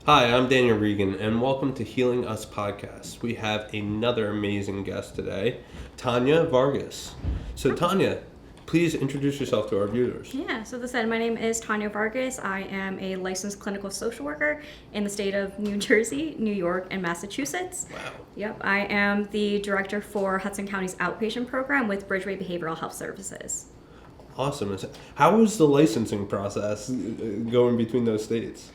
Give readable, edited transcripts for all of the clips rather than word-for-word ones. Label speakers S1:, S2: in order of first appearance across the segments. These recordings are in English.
S1: Hi, I'm Daniel Regan, and welcome to Healing Us Podcast. We have another amazing guest today, Tania Vargas. So, Tanya, please introduce yourself to our viewers.
S2: Yeah, so as I said, my name is Tania Vargas. I am a licensed clinical social worker in the state of New Jersey, New York, and Massachusetts.
S1: Wow.
S2: Yep, I am the director for Hudson County's outpatient program with Bridgeway Behavioral Health Services.
S1: Awesome. How is the licensing process going between those states?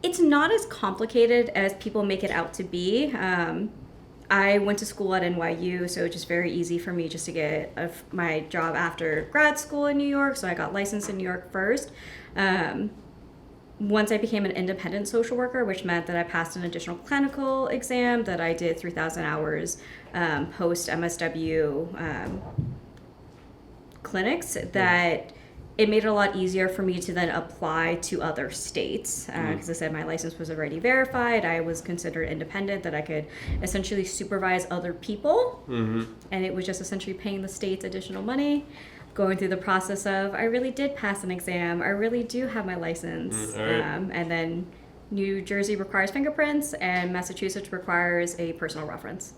S2: It's not as complicated as people make it out to be. I went to school at NYU, so it's just very easy for me just to get my job after grad school in New York, so I got licensed in New York first. Once I became an independent social worker, which meant that I passed an additional clinical exam, that I did 3,000 hours post-MSW clinics, that it made it a lot easier for me to then apply to other states. Because I said my license was already verified. I was considered independent, that I could essentially supervise other people. Mm-hmm. And it was just essentially paying the states additional money, going through the process of, I really did pass an exam. I really do have my license.
S1: Right.
S2: And then New Jersey requires fingerprints, and Massachusetts requires a personal reference.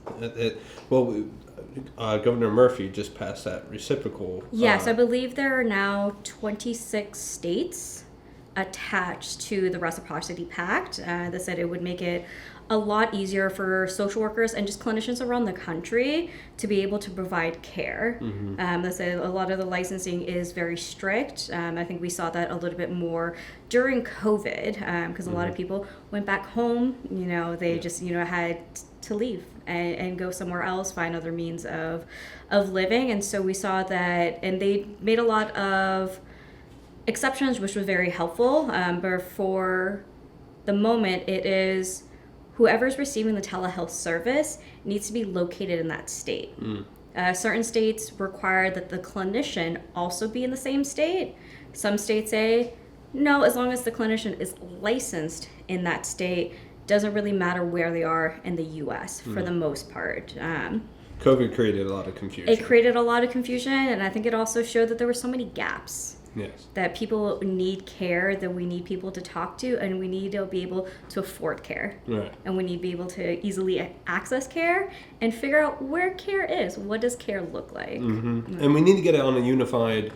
S1: Governor Murphy just passed that reciprocal.
S2: Yes, I believe there are now 26 states attached to the Reciprocity Pact. That said it would make it a lot easier for social workers and just clinicians around the country to be able to provide care. Mm-hmm. That said, a lot of the licensing is very strict. I think we saw that a little bit more during COVID because a lot of people went back home. They just had to leave and go somewhere else, find other means of living. And so we saw that, and they made a lot of exceptions, which was very helpful. But for the moment, it is whoever's receiving the telehealth service needs to be located in that state. Certain states require that the clinician also be in the same state. Some states say, no, as long as the clinician is licensed in that state, doesn't really matter where they are in the U.S. for the most part.
S1: COVID created a lot of confusion.
S2: It created a lot of confusion, and I think it also showed that there were so many gaps.
S1: Yes.
S2: That people need care, that we need people to talk to, and we need to be able to afford care.
S1: Right.
S2: And we need to be able to easily access care and figure out where care is. What does care look like?
S1: Mm-hmm. And we need to get it on a unified,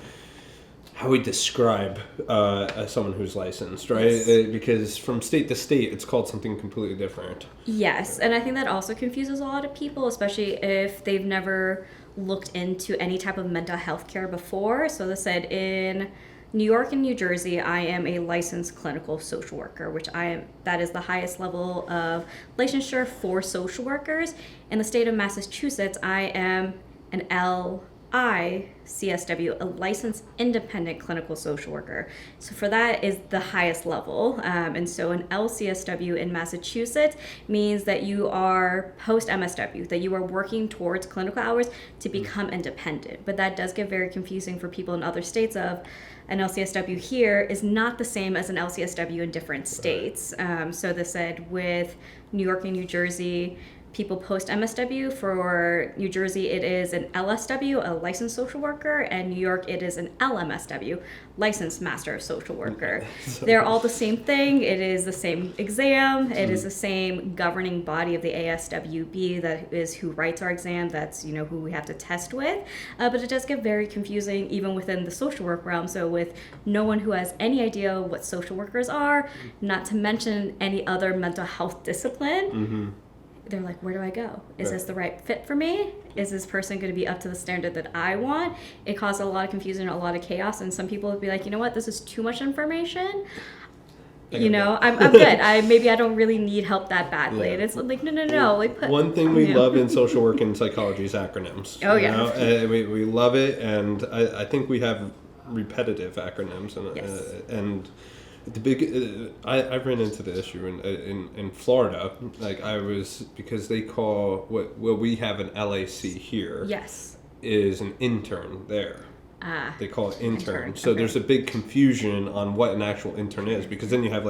S1: how we describe as someone who's licensed, right?
S2: Yes.
S1: Because from state to state, it's called something completely different.
S2: Yes, and I think that also confuses a lot of people, especially if they've never looked into any type of mental health care before. So they said in New York and New Jersey, I am a licensed clinical social worker, that is the highest level of licensure for social workers. In the state of Massachusetts, I am an LICSW, a licensed independent clinical social worker. So for that is the highest level. And so an LCSW in Massachusetts means that you are post-MSW, that you are working towards clinical hours to become independent. But that does get very confusing for people in other states of an LCSW here is not the same as an LCSW in different states. So they said with New York and New Jersey, people post MSW. For New Jersey, it is an LSW, a licensed social worker, and New York, it is an LMSW, licensed master of social worker. They're all the same thing. It is the same exam. It is the same governing body of the ASWB that is who writes our exam. That's who we have to test with. But it does get very confusing even within the social work realm. So with no one who has any idea what social workers are, not to mention any other mental health discipline, they're like, where do I go? Is this the right fit for me? Is this person going to be up to the standard that I want? It caused a lot of confusion, a lot of chaos, and some people would be like, you know what, this is too much information. I'm good. Maybe I don't really need help that badly. And it's like, no.
S1: One thing we love in social work and psychology is acracronyms.
S2: Oh, yeah.
S1: We love it, and I think we have repetitive acronyms. And the big, I've ran into the issue in Florida. Because they call what we have an LAC here.
S2: Yes.
S1: Is an intern there. They call it intern. So
S2: okay.
S1: There's a big confusion on what an actual intern is, because then you have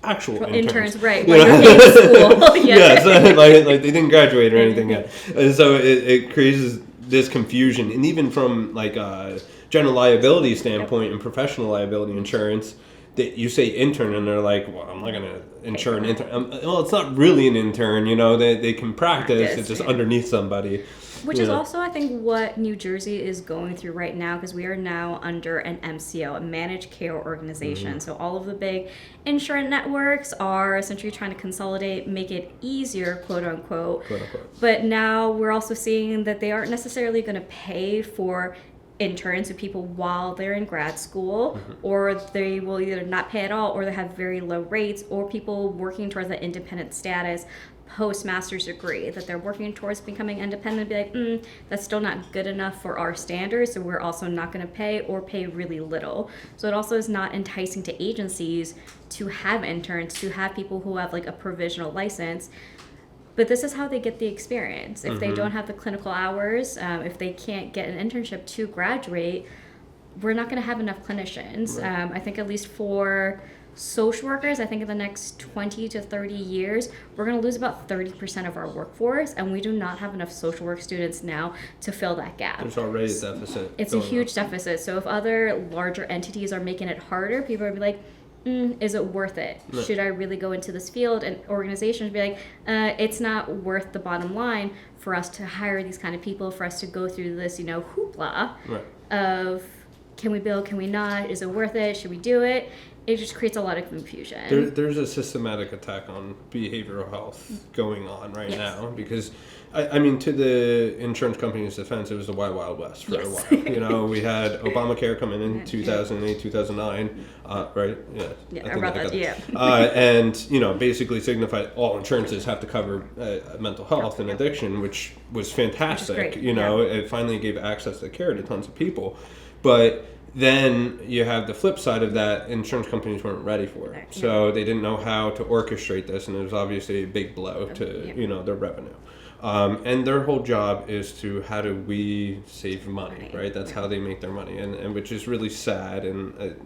S1: actual interns,
S2: right? When you're in school.
S1: Yes, like they didn't graduate or anything yet, and so it creates this confusion. And even from a general liability standpoint and professional liability insurance, you say intern and they're like, well, I'm not going to insure an intern. Well, it's not really an intern, they can practice. It's just underneath somebody.
S2: Which is also, I think, what New Jersey is going through right now, because we are now under an MCO, a managed care organization. So all of the big insurance networks are essentially trying to consolidate, make it easier, quote unquote. But now we're also seeing that they aren't necessarily going to pay for interns, so people while they're in grad school, or they will either not pay at all, or they have very low rates, or people working towards that independent status post-master's degree, that they're working towards becoming independent, be like, that's still not good enough for our standards, so we're also not going to pay, or pay really little. So it also is not enticing to agencies to have interns, to have people who have like a provisional license. But this is how they get the experience. If they don't have the clinical hours, if they can't get an internship to graduate, we're not going to have enough clinicians. I think at least for social workers, I think in the next 20 to 30 years, we're going to lose about 30% of our workforce, and we do not have enough social work students now to fill that gap.
S1: There's already a deficit.
S2: It's a huge deficit. So if other larger entities are making it harder, people are be like, is it worth it? No. Should I really go into this field? And organizations be like, it's not worth the bottom line for us to hire these kind of people, for us to go through this, hoopla of can we bill, can we not? Is it worth it? Should we do it? It just creates a lot of confusion.
S1: There's a systematic attack on behavioral health going on right now, because to the insurance company's defense, it was the Wild Wild West for a while. We had Obamacare coming in 2008, 2009, right? And basically signified all insurances have to cover mental health and addiction, which was fantastic. It finally gave access to care to tons of people, but then you have the flip side of that. Insurance companies weren't ready for it. So they didn't know how to orchestrate this, and it was obviously a big blow to their revenue. And their whole job is to, how do we save money, right? That's how they make their money, and which is really sad. And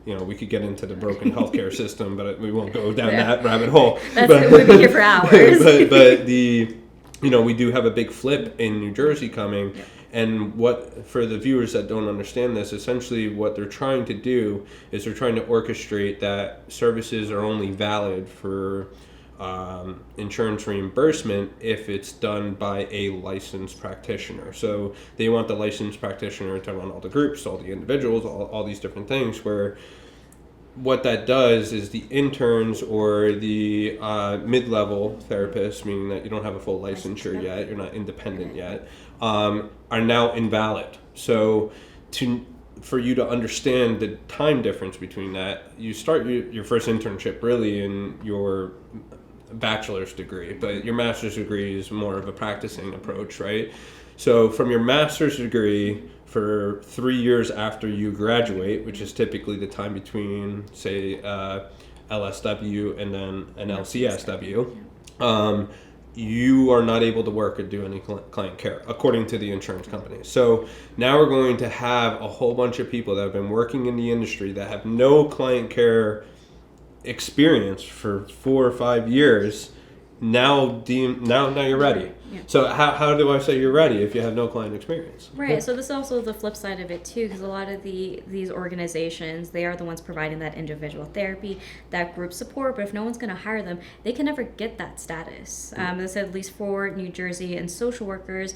S1: we could get into the broken healthcare system, but we won't go down that rabbit hole.
S2: We'd be here for hours.
S1: but we do have a big flip in New Jersey coming. And what, for the viewers that don't understand this, essentially what they're trying to do is they're trying to orchestrate that services are only valid for insurance reimbursement if it's done by a licensed practitioner. So they want the licensed practitioner to run all the groups, all the individuals, all these different things, where what that does is the interns or the mid-level therapists, meaning that you don't have a full licensure yet, you're not independent yet, are now invalid. So for you to understand the time difference between that, you start your first internship really in your bachelor's degree, but your master's degree is more of a practicing approach, right? So from your master's degree, for 3 years after you graduate, which is typically the time between, say, LSW and then an LCSW, you are not able to work or do any client care, according to the insurance company. So now we're going to have a whole bunch of people that have been working in the industry that have no client care experience for 4 or 5 years. Now you're ready. So how do I say you're ready if you have no client experience?
S2: Right. So this is also the flip side of it too, because a lot of these organizations, they are the ones providing that individual therapy, that group support. But if no one's going to hire them, they can never get that status. This, at least for New Jersey and social workers,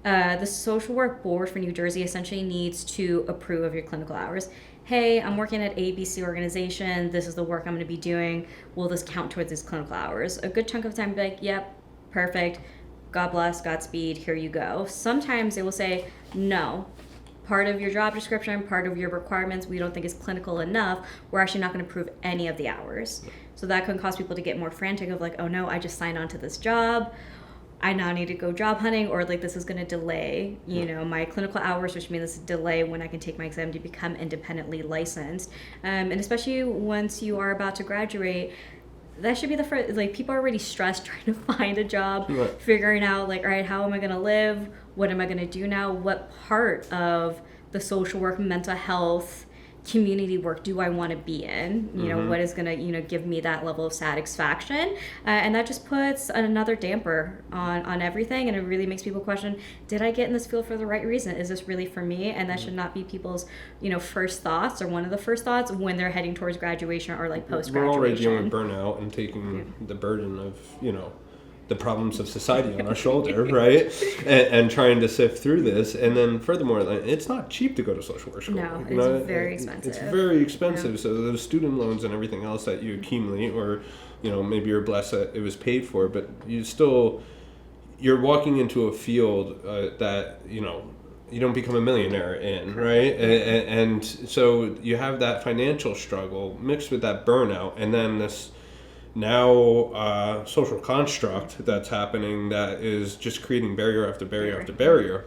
S2: the social work board for New Jersey essentially needs to approve of your clinical hours. Hey, I'm working at ABC organization. This is the work I'm going to be doing. Will this count towards these clinical hours? A good chunk of the time, be like, yep, perfect. God bless, Godspeed, here you go. Sometimes they will say, no, part of your job description, part of your requirements, we don't think is clinical enough. We're actually not going to approve any of the hours. So that can cause people to get more frantic of like, oh no, I just signed on to this job. I now need to go job hunting, or like this is going to delay, my clinical hours, which means this delay when I can take my exam to become independently licensed. And especially once you are about to graduate, that should be the first, like people are already stressed trying to find a job, figuring out like, all right, how am I going to live? What am I going to do now? What part of the social work, mental health community work do I want to be in? You know, what is going to, you know, give me that level of satisfaction? And that just puts another damper on everything. And it really makes people question, did I get in this field for the right reason? Is this really for me? And that should not be people's, you know, first thoughts or one of the first thoughts when they're heading towards graduation or like post-graduation.
S1: We're already dealing with burnout and taking the burden of, you know, the problems of society on our shoulder, right? And trying to sift through this. And then furthermore, it's not cheap to go to social work school.
S2: No, it's very expensive.
S1: It's very expensive. Yeah. So those student loans and everything else that you accumulate, or, you know, maybe you're blessed that it was paid for, but you're walking into a field that, you know, you don't become a millionaire in, right? And so you have that financial struggle mixed with that burnout, and then this now social construct that's happening that is just creating barrier after barrier after barrier.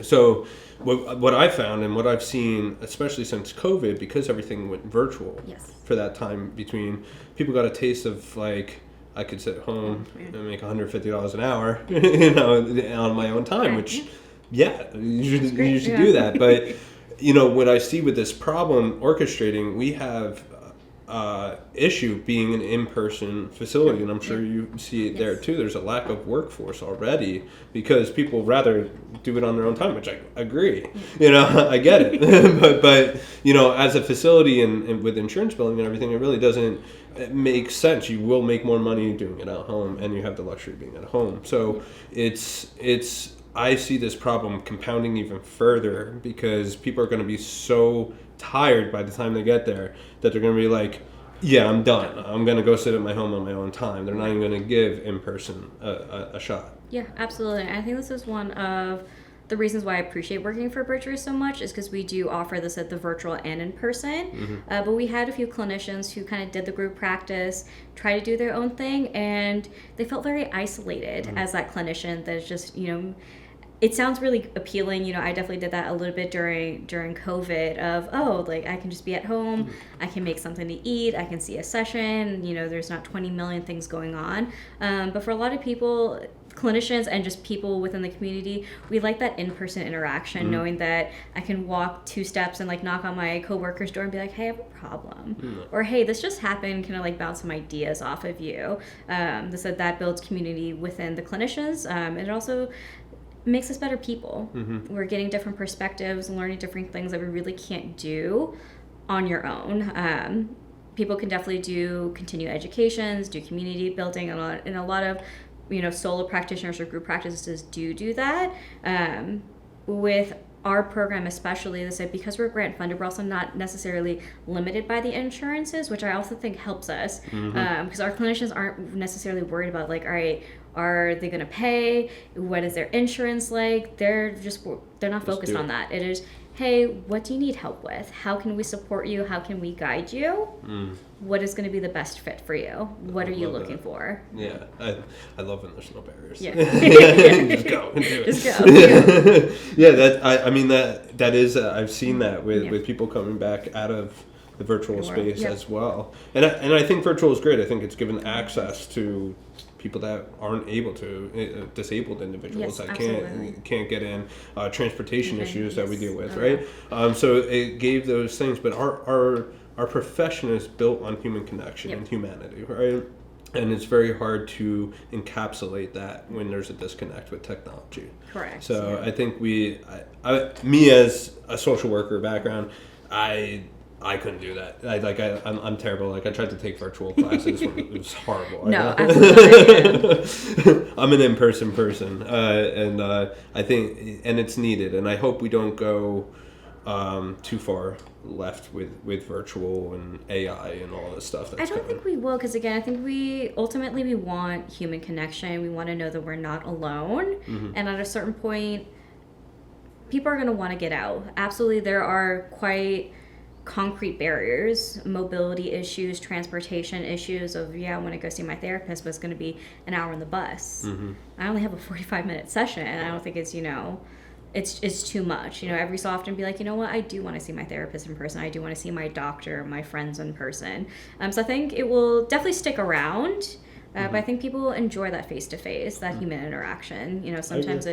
S1: So what I found and what I've seen, especially since COVID, because everything went virtual for that time between, people got a taste of like, I could sit at home and make $150 an hour, you know, on my own time, which, you should do that. But, you know, what I see with this problem orchestrating, we have issue being an in-person facility, and I'm sure you see it there too. There's a lack of workforce already because people rather do it on their own time, which I agree. You know, I get it. but you know, as a facility and with insurance billing and everything, it really doesn't make sense. You will make more money doing it at home, and you have the luxury of being at home. So it's I see this problem compounding even further because people are going to be so tired by the time they get there that they're going to be like, yeah, I'm done. I'm going to go sit at my home on my own time. They're not even going to give in person a shot.
S2: Yeah, absolutely. I think this is one of the reasons why I appreciate working for Bridger so much is because we do offer this at the virtual and in person. But we had a few clinicians who kind of did the group practice, try to do their own thing, and they felt very isolated as that clinician that's just, you know, it sounds really appealing. You know, I definitely did that a little bit during COVID of, oh, like I can just be at home, I can make something to eat, I can see a session, you know, there's not 20 million things going on. But for a lot of people, clinicians and just people within the community, we like that in-person interaction, knowing that I can walk 2 steps and like knock on my coworker's door and be like, hey, I have a problem. Or hey, this just happened, can I like bounce some ideas off of you? That builds community within the clinicians. And it also makes us better people. We're getting different perspectives, learning different things that we really can't do on your own. People can definitely do continuing educations, do community building, and a lot of, you know, solo practitioners or group practices do that. With our program especially, because we're grant funded, we're also not necessarily limited by the insurances, which I also think helps us, because our clinicians aren't necessarily worried about like, all right, are they going to pay? What is their insurance like? They're not focused on that. It is, hey, what do you need help with? How can we support you? How can we guide you? What is going to be the best fit for you? What are you looking for?
S1: Yeah, I love when there's no barriers.
S2: Yeah.
S1: Just go and do it.
S2: Just go.
S1: Yeah, I mean that is I've seen that with people coming back out of the virtual space as well. And I think virtual is great. I think it's given access to people that aren't able to, disabled individuals that can't get in, transportation issues that we deal with, right? So it gave those things, but our profession is built on human connection and humanity, right? And it's very hard to encapsulate that when there's a disconnect with technology.
S2: Correct.
S1: So I think me as a social worker background, I couldn't do that. I'm terrible. Like I tried to take virtual classes. It was horrible.
S2: No, absolutely.
S1: I'm an in-person person, and I think, and it's needed. And I hope we don't go too far left with virtual and AI and all this stuff.
S2: I don't think we will, because again, I think we want human connection. We want to know that we're not alone, and at a certain point, people are going to want to get out. Absolutely, there are quite concrete barriers, mobility issues, transportation issues of, I want to go see my therapist, but it's going to be an hour on the bus. I only have a 45-minute session, and I don't think it's, it's too much. Every so often be like, you know what, I do want to see my therapist in person. I do want to see my doctor, my friends in person. So I think it will definitely stick around, but I think people enjoy that face-to-face, that human interaction. Sometimes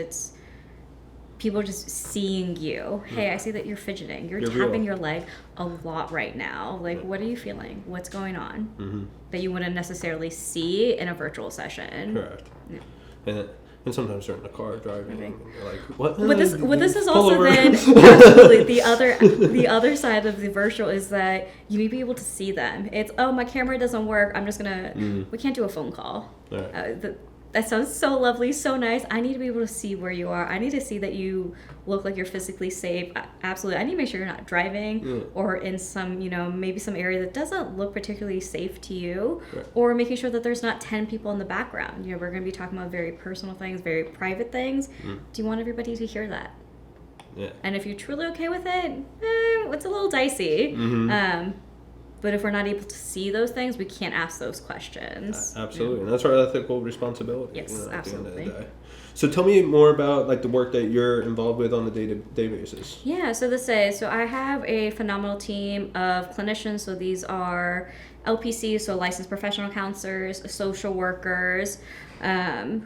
S2: people just seeing you. Hey, I see that you're fidgeting. You're tapping
S1: real.
S2: your leg a lot right now. Like, what are you feeling? What's going on? That you wouldn't necessarily see in a virtual session.
S1: Correct. Yeah. And sometimes they're in the car driving, and you're like, "What?"
S2: What this is also then absolutely the other side of the virtual is that you may be able to see them. It's, oh, my camera doesn't work. I'm just gonna. We can't do a phone call. Right. That sounds so lovely, so nice. I need to be able to see where you are. I need to see that you look like you're physically safe. Absolutely. I need to make sure you're not driving or in some, maybe some area that doesn't look particularly safe to you, right. Or making sure that there's not 10 people in the background. We're going to be talking about very personal things, very private things. Do you want everybody to hear that? Yeah. And if you're truly okay with it, it's a little dicey. But if we're not able to see those things, we can't ask those questions.
S1: Absolutely. And that's our ethical responsibility.
S2: Yes, absolutely.
S1: At the end of the day. So tell me more about like the work that you're involved with on a day-to-day basis.
S2: Yeah, so I have a phenomenal team of clinicians. So these are LPCs, so licensed professional counselors, social workers,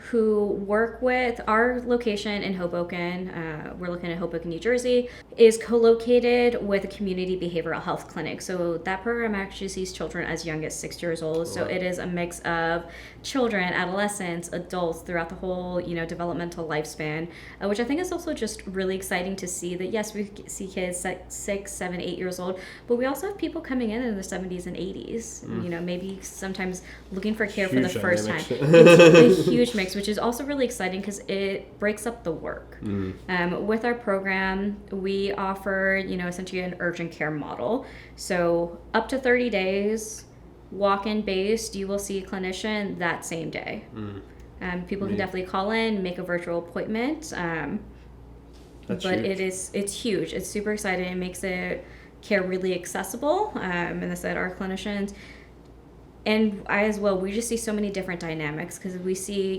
S2: who work with our location in Hoboken. We're looking at Hoboken, New Jersey, is co-located with a community behavioral health clinic. So that program actually sees children as young as 6 years old. So it is a mix of children, adolescents, adults throughout the whole, developmental lifespan, which I think is also just really exciting to see that, yes, we see kids 6, 7, 8 years old, but we also have people coming in their 70s and 80s, maybe sometimes looking for care
S1: huge
S2: for the first time.
S1: It's
S2: a huge mix, which is also really exciting because it breaks up the work. With our program, we offer, essentially an urgent care model. So up to 30 days, walk-in based, you will see a clinician that same day. People can definitely call in, make a virtual appointment. But huge. It's huge. It's super exciting. It makes it care really accessible. And I said, our clinicians, and I as well, we just see so many different dynamics because we see,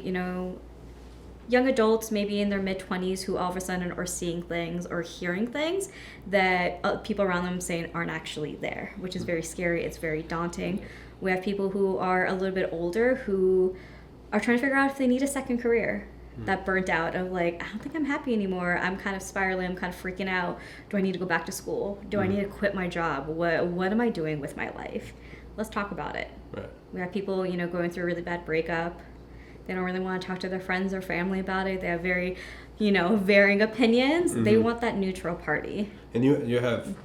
S2: young adults maybe in their mid-20s who all of a sudden are seeing things or hearing things that people around them saying aren't actually there, which is very scary. It's very daunting. We have people who are a little bit older who are trying to figure out if they need a second career. That burnt out of like, I don't think I'm happy anymore. I'm kind of spiraling. I'm kind of freaking out. Do I need to go back to school? Do I need to quit my job? What am I doing with my life? Let's talk about it. Right. We have people, going through a really bad breakup. They don't really want to talk to their friends or family about it. They have very, varying opinions. They want that neutral party. And
S1: you have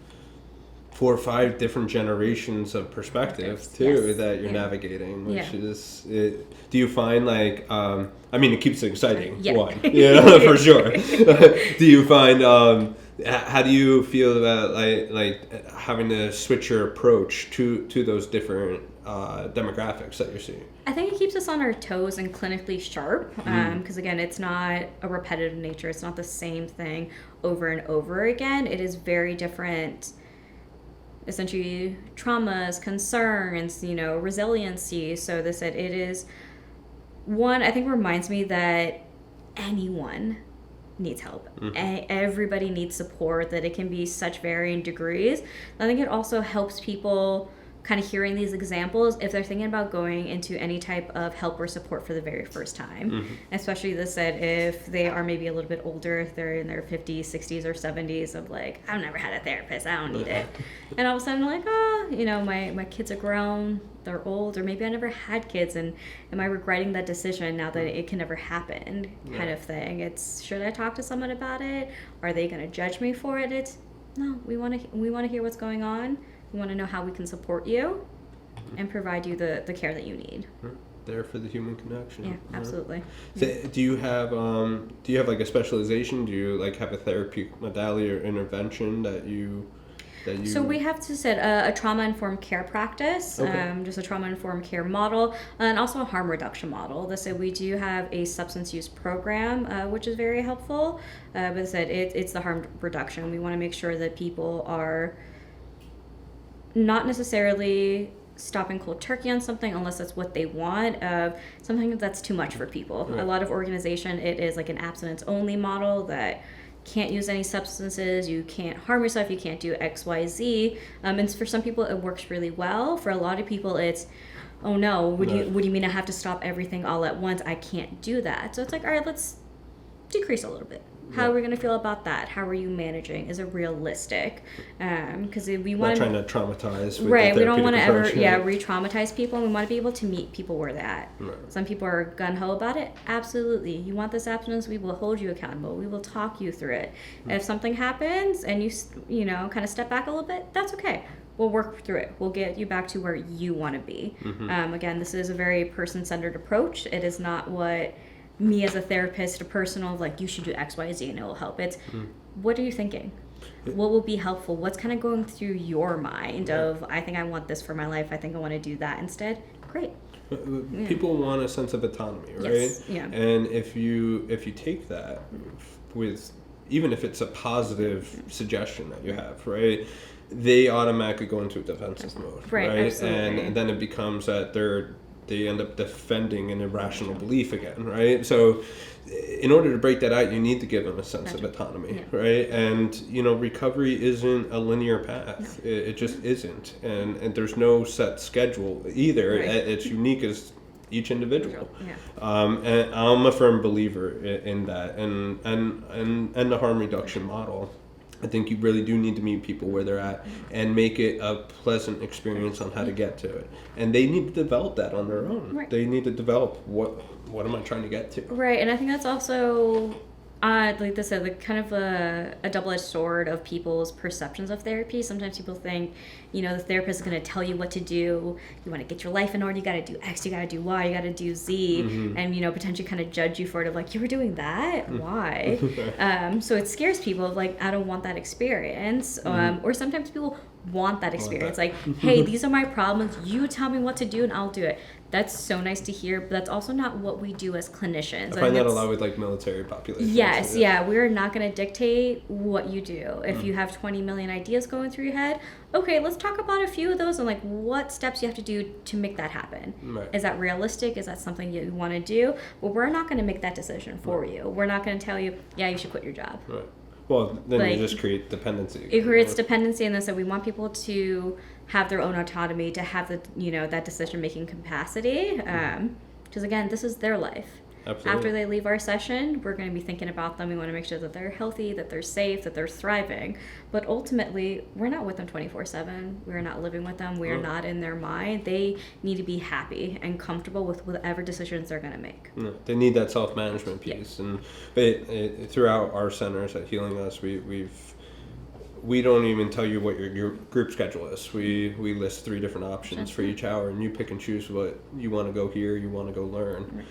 S1: 4 or 5 different generations of perspective too, that you're navigating, which is it. Do you find like it keeps it exciting, one, for sure. Do you find how do you feel about like having to switch your approach to those different demographics that you're seeing?
S2: I think it keeps us on our toes and clinically sharp because again, it's not a repetitive nature. It's not the same thing over and over again. It is very different, essentially traumas, concerns, resiliency. So this it is one, I think reminds me that anyone needs help. Everybody needs support, that it can be such varying degrees. I think it also helps people kind of hearing these examples if they're thinking about going into any type of help or support for the very first time. Especially this said, if they are maybe a little bit older, if they're in their 50s, 60s, or 70s of like, I've never had a therapist, I don't need it. And all of a sudden like, my kids are grown, they're old, or maybe I never had kids, and am I regretting that decision now that it can never happen kind of thing. It's, should I talk to someone about it? Are they going to judge me for it? It's, no, we want to hear what's going on. We want to know how we can support you and provide you the care that you need.
S1: There for the human connection.
S2: Yeah, absolutely.
S1: So do you have like a specialization? Do you like have a therapeutic modality or intervention that you?
S2: So we have a trauma-informed care practice, just a trauma-informed care model, and also a harm reduction model. We do have a substance use program, which is very helpful. But it's the harm reduction. We want to make sure that people are not necessarily stopping cold turkey on something unless that's what they want, something that's too much for people. Right. A lot of organization, it is like an abstinence only model that can't use any substances, you can't harm yourself, you can't do XYZ. And for some people it works really well. For a lot of people it's, oh no, what do you mean I have to stop everything all at once? I can't do that. So it's like, all right, let's decrease a little bit. How are we going to feel about that? How are you managing? Is it realistic? Because we want
S1: not trying to traumatize. With
S2: right.
S1: The
S2: we don't want to ever
S1: right?
S2: re-traumatize people. We want to be able to meet people where they're at.
S1: Right.
S2: Some people are gung-ho about it. Absolutely. You want this abstinence? We will hold you accountable. We will talk you through it. If something happens and you know, kind of step back a little bit, that's okay. We'll work through it. We'll get you back to where you want to be. Again, this is a very person-centered approach. It is not what me as a therapist, a personal, like, you should do X, Y, Z and it will help. It's what are you thinking? What will be helpful? What's kind of going through your mind of, I think I want this for my life. I think I want to do that instead. Great.
S1: People want a sense of autonomy, right?
S2: Yes. Yeah.
S1: And if you take that with, even if it's a positive suggestion that you have, right, they automatically go into a defensive mode, right?
S2: Absolutely.
S1: And then it becomes that they end up defending an irrational belief again, right? So in order to break that out, you need to give them a sense of autonomy, right? And, you know, recovery isn't a linear path. It just isn't. And there's no set schedule either.
S2: Right.
S1: It's unique as each individual.
S2: Yeah.
S1: And I'm a firm believer in that. And the harm reduction model. I think you really do need to meet people where they're at and make it a pleasant experience on how to get to it. And they need to develop that on their own.
S2: Right.
S1: They need to develop what am I trying to get to?
S2: Right, and I think that's also, like this said, like kind of a double-edged sword of people's perceptions of therapy. Sometimes people think, you know, the therapist is going to tell you what to do. You want to get your life in order, you got to do X, you got to do Y, you got to do Z, and, you know, potentially kind of judge you for it of like, you were doing that? Why? So it scares people of like, I don't want that experience. Or sometimes people want that experience. Like, hey, these are my problems. You tell me what to do and I'll do it. That's so nice to hear, but that's also not what we do as clinicians.
S1: I find that a lot with like military populations.
S2: Yes, we're not going to dictate what you do. If you have 20 million ideas going through your head, okay, let's talk about a few of those and like what steps you have to do to make that happen.
S1: Right.
S2: Is that realistic? Is that something you want to do? Well, we're not going to make that decision for you. We're not going to tell you, yeah, you should quit your job.
S1: Right. Well, then
S2: like,
S1: you just create dependency.
S2: It creates dependency in this, that we want people to have their own autonomy, to have the, you know, that decision-making capacity. Because again, this is their life.
S1: Absolutely.
S2: After they leave our session, we're going to be thinking about them. We want to make sure that they're healthy, that they're safe, that they're thriving. But ultimately, we're not with them 24/7. We're not living with them. We are not in their mind. They need to be happy and comfortable with whatever decisions they're going to make.
S1: No, they need that self-management piece. And throughout our centers at Healing Us, we don't even tell you what your group schedule is. We list 3 different options for each hour, and you pick and choose what you want to go here, you want to go learn.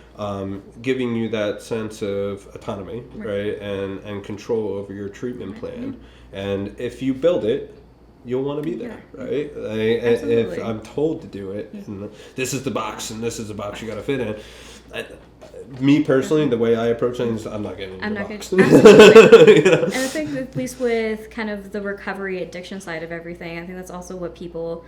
S1: Giving you that sense of autonomy, right? And control over your treatment plan. And if you build it, you'll want to be there, right? If I'm told to do it, and this is the box, and this is the box you got to fit in. Me personally, the way I approach things, I'm not getting in the box.
S2: Absolutely. You know? And I think at least with kind of the recovery addiction side of everything, I think that's also what people,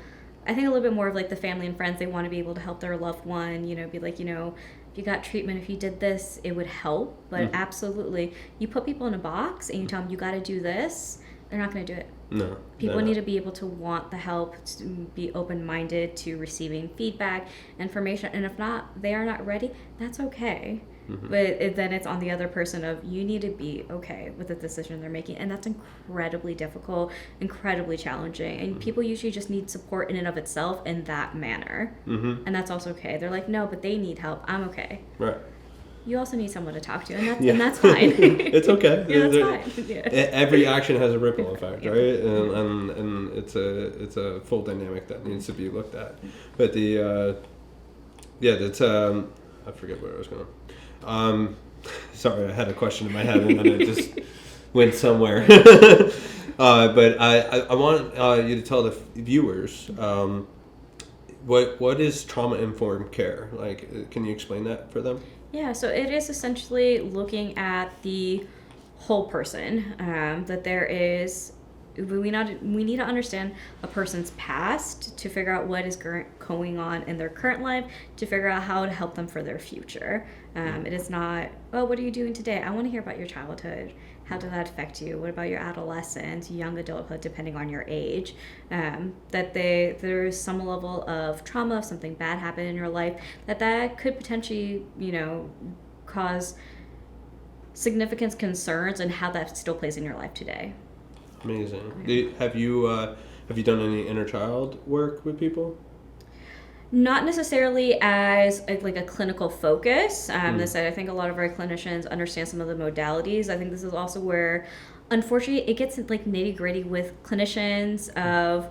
S2: I think a little bit more of like the family and friends, they want to be able to help their loved one, you know, be like, you know, if you got treatment, if you did this, it would help. But absolutely, you put people in a box and you tell them you got to do this, they're not going to do it.
S1: No.
S2: People need to be able to want the help, to be open-minded to receiving feedback, information, and if not, they are not ready, that's okay. But then it's on the other person of, you need to be okay with the decision they're making, and that's incredibly difficult, incredibly challenging, and people usually just need support in and of itself in that manner, and that's also okay. They're like, no, but they need help, I'm okay.
S1: Right.
S2: You also need someone to talk to, and that's fine.
S1: It's okay.
S2: That's fine. Yeah.
S1: Every action has a ripple effect, right? And it's a full dynamic that needs to be looked at. But that's I forget where I was going. Sorry, I had a question in my head and then it just went somewhere. But I want you to tell the viewers what is trauma-informed care? Like, can you explain that for them?
S2: Yeah, so it is essentially looking at the whole person, that there is, we need to understand a person's past to figure out what is going on in their current life, to figure out how to help them for their future. It is not, oh, what are you doing today? I want to hear about your childhood. How did that affect you? What about your adolescence, young adulthood, depending on your age? That there's some level of trauma, if something bad happened in your life, that could potentially, you know, cause significant concerns and how that still plays in your life today.
S1: Amazing. Have you done any inner child work with people?
S2: Not necessarily as a clinical focus. This I think a lot of our clinicians understand some of the modalities. I think this is also where, unfortunately, it gets like nitty gritty with clinicians of,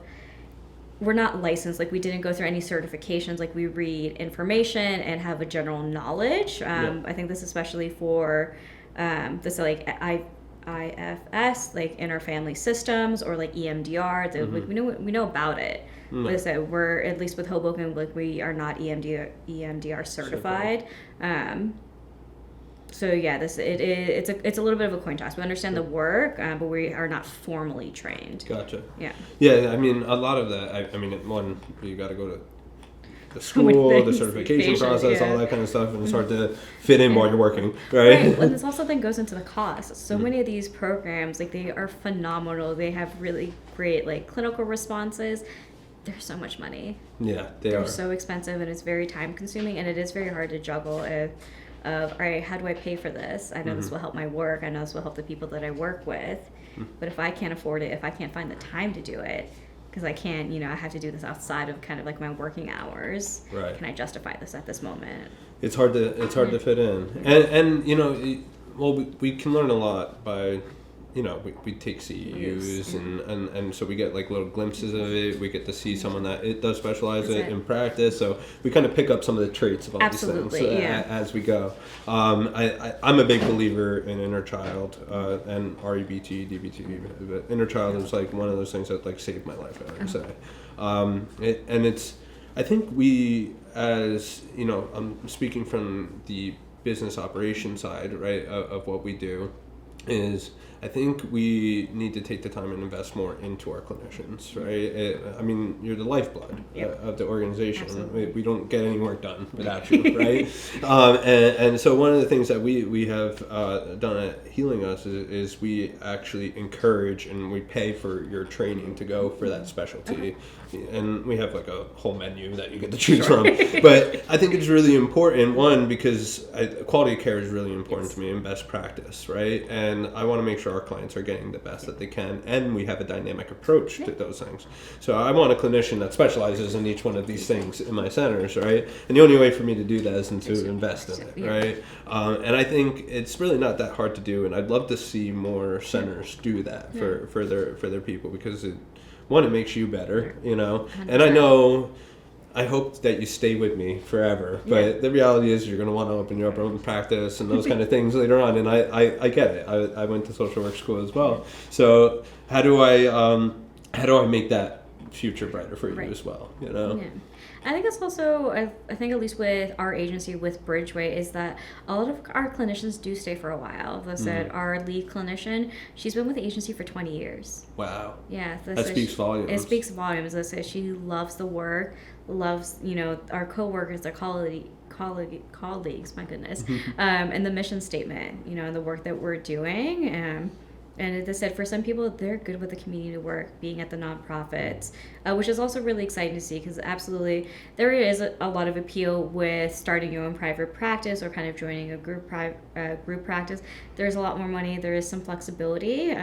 S2: we're not licensed, like we didn't go through any certifications, like we read information and have a general knowledge. I think this especially for this like IFS, like interfamily systems, or like EMDR, like we know about it. Like I said, we're, at least with Hoboken, like we are not EMDR certified. So yeah, it's a little bit of a coin toss. We understand the work, but we are not formally trained.
S1: Gotcha.
S2: Yeah.
S1: Yeah, I mean, a lot of that. I mean, one, you got to go to the school, the certification process, all that kind of stuff, and it's hard to fit in while you're working, right?
S2: And this also then goes into the cost. So many of these programs, like they are phenomenal. They have really great like clinical responses. They're so much money.
S1: Yeah,
S2: they're so expensive, and it's very time consuming, and it is very hard to juggle of all right, how do I pay for this? I know this will help my work. I know this will help the people that I work with. But if I can't afford it, if I can't find the time to do it, because I can't, I have to do this outside of kind of like my working hours.
S1: Right.
S2: Can I justify this at this moment?
S1: It's hard to fit in, and well, we can learn a lot by. We take CEUs and so we get like little glimpses of it. We get to see someone that it does specialize in practice. So we kind of pick up some of the traits of all these things as we go. I'm a big believer in inner child and REBT, DBT. But inner child is like one of those things that like saved my life, I would say. I think we, as I'm speaking from the business operation side, right, of what we do, is I think we need to take the time and invest more into our clinicians, right? I mean, you're the lifeblood of the organization. We don't get any work done without you, right? And so one of the things that we have done at Healing Us is we actually encourage and we pay for your training to go for that specialty. And we have like a whole menu that you get to choose from. But I think it's really important, one, because quality of care is really important to me and best practice, right? And I want to make sure our clients are getting the best that they can, and we have a dynamic approach to those things. So I want a clinician that specializes in each one of these things in my centers, right? And the only way for me to do that is to invest in it, right? And I think it's really not that hard to do, and I'd love to see more centers do that for their people, because it makes you better, and I hope that you stay with me forever, but the reality is you're going to want to open your own practice and those kind of things later on, and I get it. I went to social work school as well. So how do I make that future brighter for you as well,
S2: Yeah. I think it's also, I think at least with our agency, with Bridgeway, is that a lot of our clinicians do stay for a while. As I said, our lead clinician, she's been with the agency for 20 years.
S1: Wow.
S2: Yeah.
S1: That speaks volumes.
S2: It speaks volumes. As I said, she loves the work, loves, our coworkers, our colleagues, my goodness, and the mission statement, and the work that we're doing. And as I said, for some people, they're good with the community work, being at the nonprofits, which is also really exciting to see, because absolutely there is a lot of appeal with starting your own private practice or kind of joining a group practice. There's a lot more money. There is some flexibility.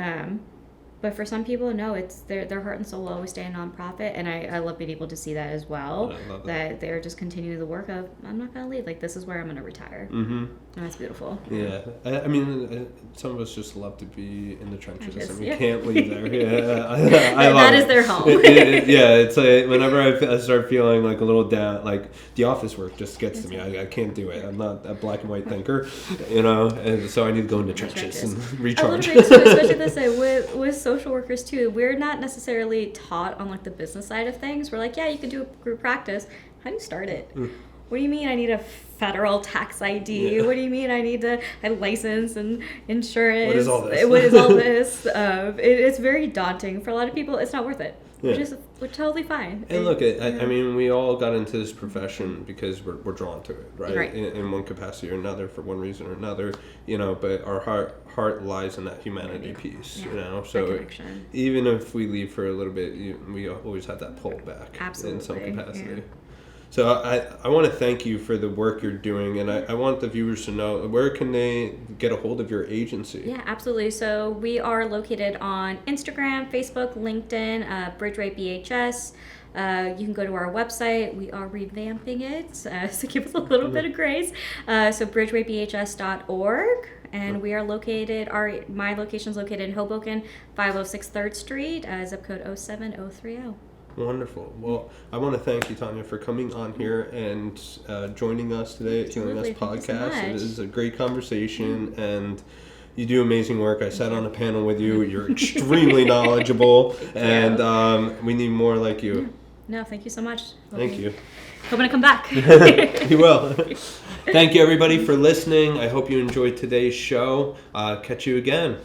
S2: But for some people, no, it's their heart and soul will always stay a nonprofit, and I love being able to see that as well.
S1: I love
S2: that they're just continuing the work of, I'm not going to leave. Like, this is where I'm going to retire. And that's beautiful.
S1: Yeah. I mean, some of us just love to be in the trenches, and we can't leave there. Yeah, I love
S2: that
S1: it.
S2: is their home.
S1: It's like whenever I start feeling like a little down, like the office work just gets to me. I can't do it. I'm not a black and white thinker, and so I need to go in the trenches and recharge.
S2: A little bit too, especially this way with social workers too. We're not necessarily taught on like the business side of things. We're like, yeah, you can do a group practice. How do you start it? What do you mean I need a federal tax ID? What do you mean I need a license and insurance?
S1: What is all this?
S2: What is all this? It's very daunting. For a lot of people, it's not worth it. We're totally fine.
S1: And look, I mean, we all got into this profession because we're drawn to it, right? In one capacity or another, for one reason or another, but our heart lies in that humanity piece, So even if we leave for a little bit, we always have that pull back in some capacity.
S2: Yeah.
S1: So I want to thank you for the work you're doing, and I want the viewers to know, where can they get a hold of your agency?
S2: Yeah, absolutely. So we are located on Instagram, Facebook, LinkedIn, Bridgeway BHS. You can go to our website. We are revamping it, so give us a little bit of grace. So bridgewaybhs.org. And we are located, my location is located in Hoboken, 506 3rd Street, zip code 07030.
S1: Wonderful. Well, I want to thank you, Tanya, for coming on here and joining us today at Healing Us Podcast. It is a great conversation, and you do amazing work. I sat on a panel with you. You're extremely knowledgeable, and we need more like you.
S2: No, thank you so much.
S1: Thank you.
S2: Hoping to come back.
S1: You will. Thank you, everybody, for listening. I hope you enjoyed today's show. Catch you again.